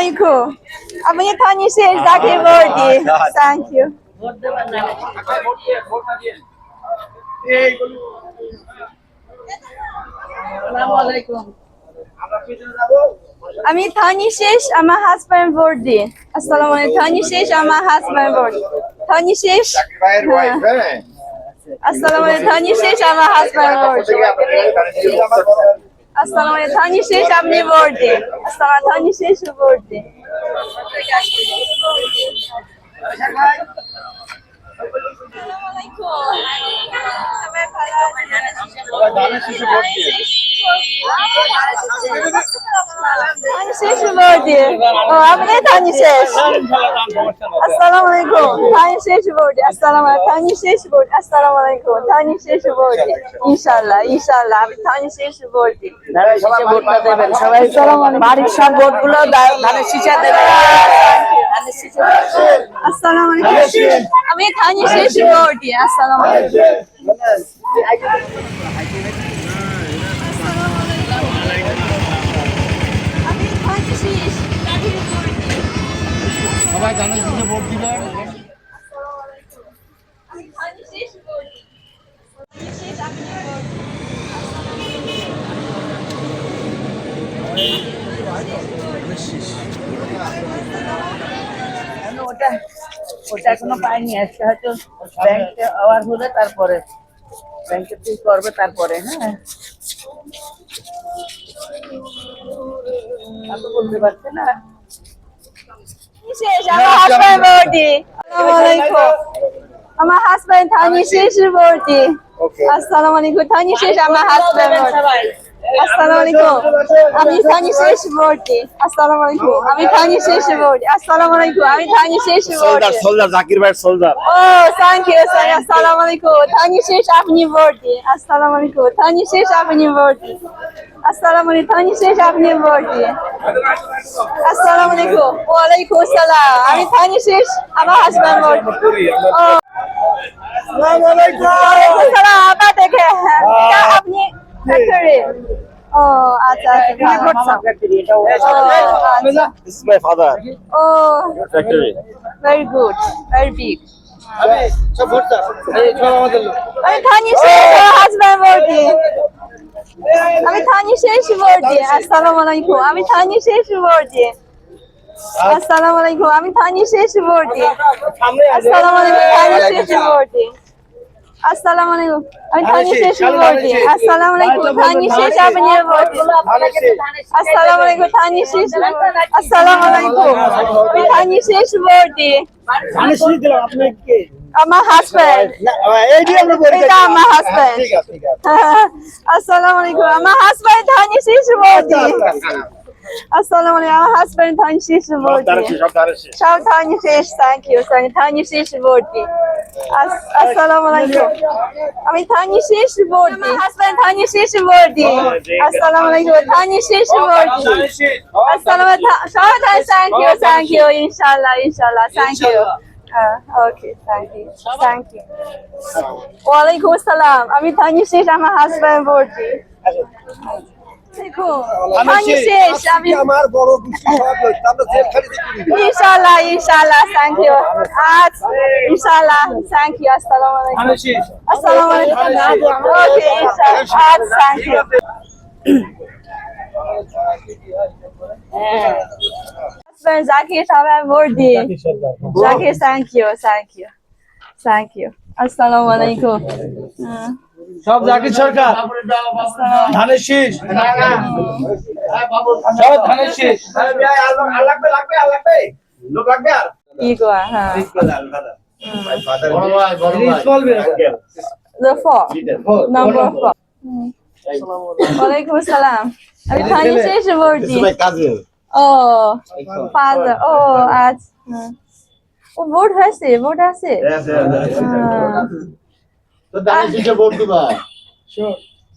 Assalamualaikum. আপনি থানি শেষ জাকির বর্দি। Thank you. আমি থানি শেষ আমার হাজব্যান্ড বর্দি। আসসালামু আলাইকুম। থানি শেষ আমার হাজব্যান্ড বর্দি। থানি শেষ। আসসালামু আলাইকুম। থানি শেষ আমার হাজব্যান্ড বর্দি। আসসালামু আলাইকুম। থানি শেষ আপনি বর্দি। আসসালামু থানি শেষ বর্দি। শেষ বর্দি। ও আপনি থানি শেষ। আসসালামু আলাইকুম। থানি শেষ বর্দি। আসসালামু আলাইকুম। থানি শেষ বর্দি। আসসালামু আলাইকুম। থানি শেষ বর্দি। ইনশাআল্লাহ ইনশাআল্লাহ আমি থানি শেষ বর্দি। ধানের শীষে ভোটটা দেবেন সবাই। বাড়ির সব ভোটগুলো ধানের শীষে দেবেন। আসসালামু আলাইকুম। আমি থানি শেষ বর্দি। আসসালামু আলাইকুম। আমি থানি শেষ জাকির বর্দি। সবাই ধানের শীষে ভোট দিবেন। আমি থানি শেষ বর্দি। থানি শেষ আপনি বর্দি। ওটা এখনো পাইনি, আজকে হয়তো ব্যাংকে আওয়ার হলে তারপরে ব্যাংকে তুই করবে তারপরে। হ্যাঁ তো বলতে পারছে না। শেষ আমার হাজব্যান্ড বর্দি। আসসালামু আলাইকুম। আমার হাজব্যান্ড থানি শেষ বর্দি। আসসালামু আলাইকুম। থানি শেষ আমার হাজব্যান্ড বর্দি। আসসালামু আলাইকুম। আমি থানি শেষ বর্দি। আসসালামু আলাইকুম। আমি থানি শেষ বর্দি। আসসালামু আলাইকুম। আমি থানি শেষ বর্দি। সোলজার জাকির ভাই সোলজার। ও থ্যাংক ইউ স্যার। আসসালামু আলাইকুম। থানি শেষ আপনি বর্দি। আসসালামু আলাইকুম। থানি শেষ আপনি বর্দি। আসসালামু আলাইকুম। থানি শেষ আপনি বর্দি। আসসালামু আলাইকুম। ওয়ালাইকুম আসসালাম। আমি থানি শেষ আমার হাজব্যান্ড বর্দি। ও আসসালামু আলাইকুম। ওয়ালাইকুম আসসালাম। আবার দেখে আপনি ফ্যাক্টরি। ও আচ্ছা আচ্ছা। This is my father. ও Factory. Very good very big. সব ভোট দাও। এই সব আমাদের লোক। আমি থানি শেষ আমার হাজব্যান্ড বর্দি। আমি থানি শেষ বর্দি। আসসালামু আলাইকুম। আমি থানি শেষ বর্দি। আসসালামু আলাইকুম। আমি থানি শেষ বর্দি। আসসালামু আলাইকুম। থানি শেষ বর্দি। আসসালামু আলাইকুম। আমি থানি শেষ বর্দি। আসসালামু আলাইকুম। থানি শেষ আপনি বর্দি। আসসালামু আলাইকুম। থানি শেষ। আসসালামু আলাইকুম। আমি থানি শেষ বর্দি। ধানের শীষ দিলাম আপনি কে? আমার হাজব্যান্ড। এই যে আমরা বলি। এটা আমার হাজব্যান্ড। ঠিক আছে ঠিক আছে। আসসালামু আলাইকুম। আমার হাজব্যান্ড থানি শেষ বর্দি। আসসালামু আলাইকুম। আমার হাজব্যান্ড থানি শেষ বর্দি। সব ধানের শীষ। সব থানি শেষ। থ্যাংক ইউ থানি শেষ বর্দি। আসসালামু আলাইকুম। আমি থানি শেষ বর্দি। আমার হাজব্যান্ড থানি শেষ বর্দি। আসসালামু আলাইকুম। থানি শেষ বর্দি। আসসালামু আলাইকুম। সবাই থ্যাংক ইউ ইনশাআল্লাহ ইনশাআল্লাহ thank you. Okay thank you thank you. ওয়ালাইকুম আসসালাম। আমি থানি শেষ আমার হাজব্যান্ড বর্দি। থানি শেষ আমি আমার বড় খুশি সব লোক আমরা জেল খালি দেখি। ইনশাআল্লাহ ইনশাআল্লাহ থ্যাংক ইউ। ইনশাআল্লাহ থ্যাংক ইউ। আসসালামু আলাইকুম। ধানের শীষ। আসসালামু আলাইকুম। ওকে ইনশাআল্লাহ থ্যাংক ইউ। জাকির সবাই বর্দি। Zakir thank you thank you. আসসালামু আলাইকুম। সব জাকির সরকার। ধানের শীষ। সব ধানের শীষ। আর লাগবে লোক লাগবে আর কি গো হ্যাঁ the four number 4 ওয়ালাইকুম আসসালাম আমি থানি শেষ বর্দি ও ফাদার ও আচ্ছা ও ভোট হয়েছে ভোট আছে তো ধানের শীষে ভোট দিবা।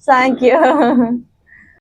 Thank you